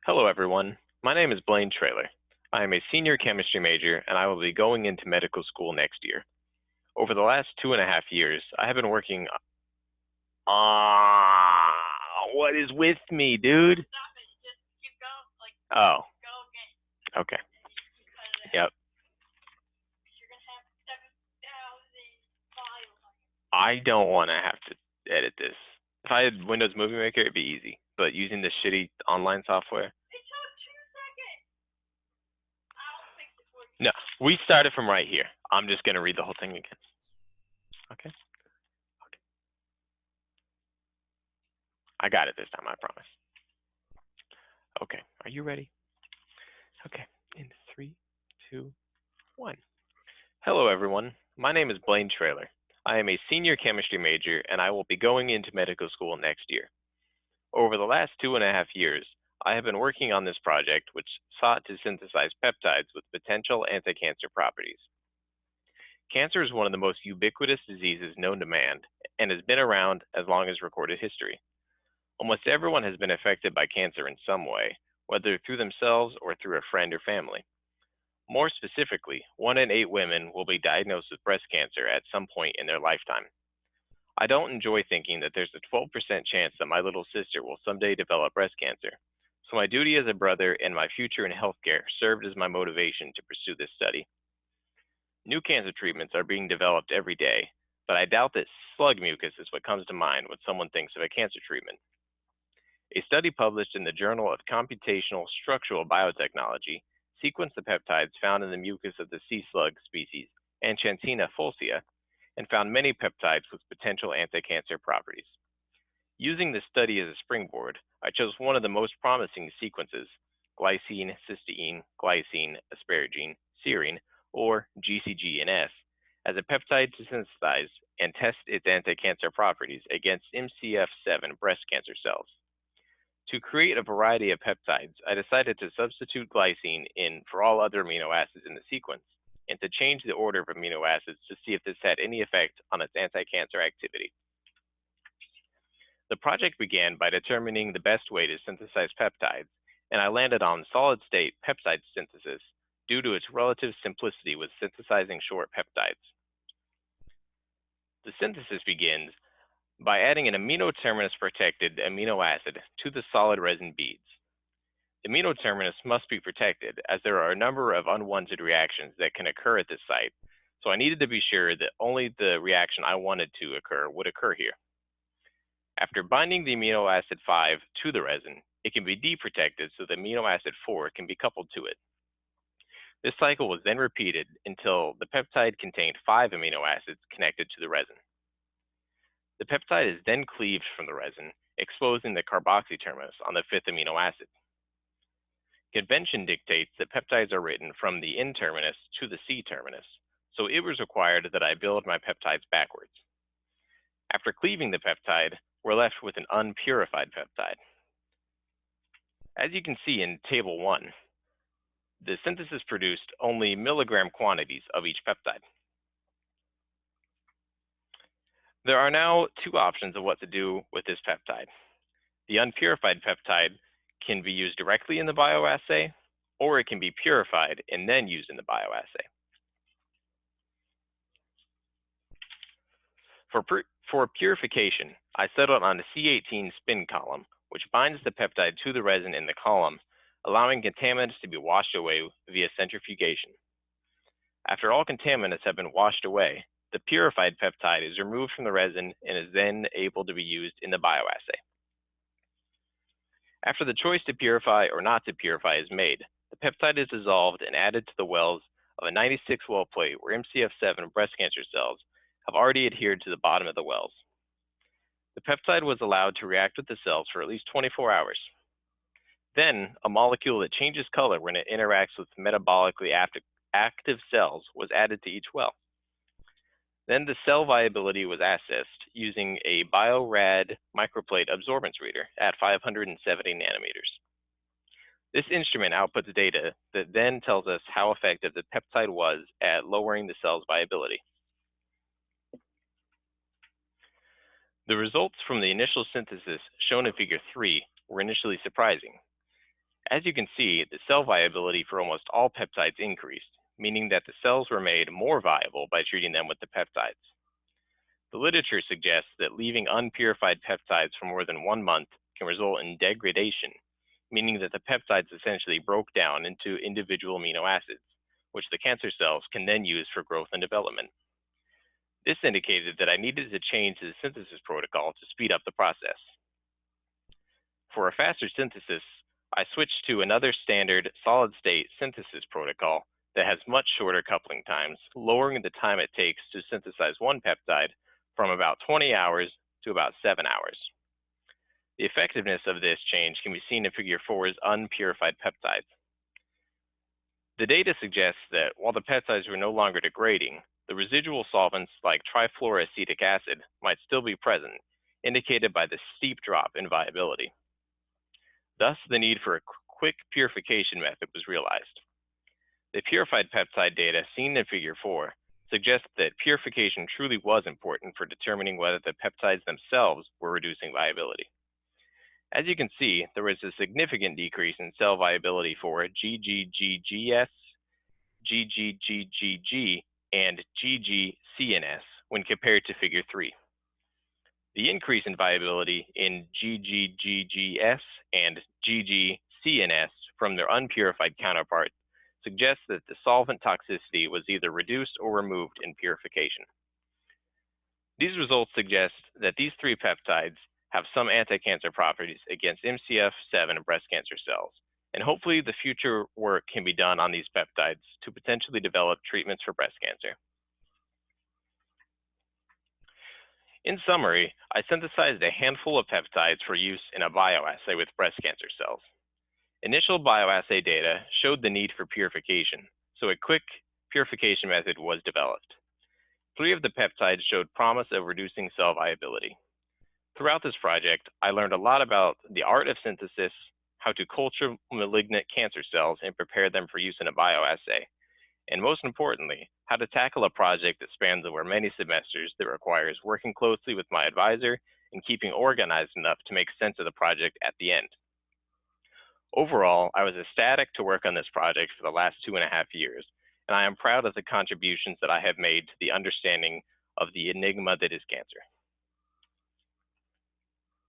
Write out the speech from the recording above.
Hello, everyone. My name is Blaine Traylor. I am a senior chemistry major, and I will be going into medical school next year. Over the last 2.5 years, I have been working on... What is with me, dude? Stop it. Just keep going. Oh, Go again. okay. Yep. Yep. You're going to have 7,000 files. I don't want to have to edit this. If I had Windows Movie Maker, it'd be easy. But using this shitty online software... It took 2 seconds. I'll fix it for you. No, we started from right here. I'm just going to read the whole thing again. Okay? Okay. I got it this time, I promise. Okay, are you ready? Okay, in 3, 2, 1. Hello, everyone. My name is Blaine Traylor. I am a senior chemistry major, and I will be going into medical school next year. Over the last 2.5 years, I have been working on this project, which sought to synthesize peptides with potential anti-cancer properties. Cancer is one of the most ubiquitous diseases known to man and has been around as long as recorded history. Almost everyone has been affected by cancer in some way, whether through themselves or through a friend or family. More specifically, 1 in 8 women will be diagnosed with breast cancer at some point in their lifetime. I don't enjoy thinking that there's a 12% chance that my little sister will someday develop breast cancer, so my duty as a brother and my future in healthcare served as my motivation to pursue this study. New cancer treatments are being developed every day, but I doubt that slug mucus is what comes to mind when someone thinks of a cancer treatment. A study published in the Journal of Computational Structural Biotechnology sequenced the peptides found in the mucus of the sea slug species Anticancer fulcia and found many peptides with potential anti-cancer properties. Using this study as a springboard, I chose one of the most promising sequences, glycine, cysteine, glycine, asparagine, serine, or GCGNS, as a peptide to synthesize and test its anti-cancer properties against MCF7 breast cancer cells. To create a variety of peptides, I decided to substitute glycine in for all other amino acids in the sequence, and to change the order of amino acids to see if this had any effect on its anti-cancer activity. The project began by determining the best way to synthesize peptides, and I landed on solid-state peptide synthesis due to its relative simplicity with synthesizing short peptides. The synthesis begins by adding an amino terminus protected amino acid to the solid resin beads. The amino terminus must be protected as there are a number of unwanted reactions that can occur at this site, so I needed to be sure that only the reaction I wanted to occur would occur here. After binding the amino acid 5 to the resin, it can be deprotected so the amino acid 4 can be coupled to it. This cycle was then repeated until the peptide contained 5 amino acids connected to the resin. The peptide is then cleaved from the resin, exposing the carboxy terminus on the 5th amino acid. Convention dictates that peptides are written from the N terminus to the C terminus, so it was required that I build my peptides backwards. After cleaving the peptide, we're left with an unpurified peptide. As you can see in Table 1, the synthesis produced only milligram quantities of each peptide. There are now 2 options of what to do with this peptide. The unpurified peptide can be used directly in the bioassay, or it can be purified and then used in the bioassay. For purification, I settled on a C18 spin column, which binds the peptide to the resin in the column, allowing contaminants to be washed away via centrifugation. After all contaminants have been washed away, the purified peptide is removed from the resin and is then able to be used in the bioassay. After the choice to purify or not to purify is made, the peptide is dissolved and added to the wells of a 96-well plate where MCF7 breast cancer cells have already adhered to the bottom of the wells. The peptide was allowed to react with the cells for at least 24 hours. Then, a molecule that changes color when it interacts with metabolically active cells was added to each well. Then the cell viability was assessed using a BioRad microplate absorbance reader at 570 nanometers. This instrument outputs data that then tells us how effective the peptide was at lowering the cell's viability. The results from the initial synthesis shown in Figure 3 were initially surprising. As you can see, the cell viability for almost all peptides increased, meaning that the cells were made more viable by treating them with the peptides. The literature suggests that leaving unpurified peptides for more than 1 month can result in degradation, meaning that the peptides essentially broke down into individual amino acids, which the cancer cells can then use for growth and development. This indicated that I needed to change the synthesis protocol to speed up the process. For a faster synthesis, I switched to another standard solid-state synthesis protocol that has much shorter coupling times, lowering the time it takes to synthesize one peptide from about 20 hours to about 7 hours. The effectiveness of this change can be seen in Figure 4's unpurified peptides. The data suggests that while the peptides were no longer degrading, the residual solvents like trifluoroacetic acid might still be present, indicated by the steep drop in viability. Thus, the need for a quick purification method was realized. The purified peptide data seen in Figure 4 suggests that purification truly was important for determining whether the peptides themselves were reducing viability. As you can see, there was a significant decrease in cell viability for GGGGS, GGGGG, and GGCNS when compared to Figure 3. The increase in viability in GGGGS and GGCNS from their unpurified counterparts suggests that the solvent toxicity was either reduced or removed in purification. These results suggest that these 3 peptides have some anti-cancer properties against MCF7 breast cancer cells, and hopefully the future work can be done on these peptides to potentially develop treatments for breast cancer. In summary, I synthesized a handful of peptides for use in a bioassay with breast cancer cells. Initial bioassay data showed the need for purification, so a quick purification method was developed. 3 of the peptides showed promise of reducing cell viability. Throughout this project, I learned a lot about the art of synthesis, how to culture malignant cancer cells and prepare them for use in a bioassay, and most importantly, how to tackle a project that spans over many semesters that requires working closely with my advisor and keeping organized enough to make sense of the project at the end. Overall, I was ecstatic to work on this project for the last 2.5 years, and I am proud of the contributions that I have made to the understanding of the enigma that is cancer.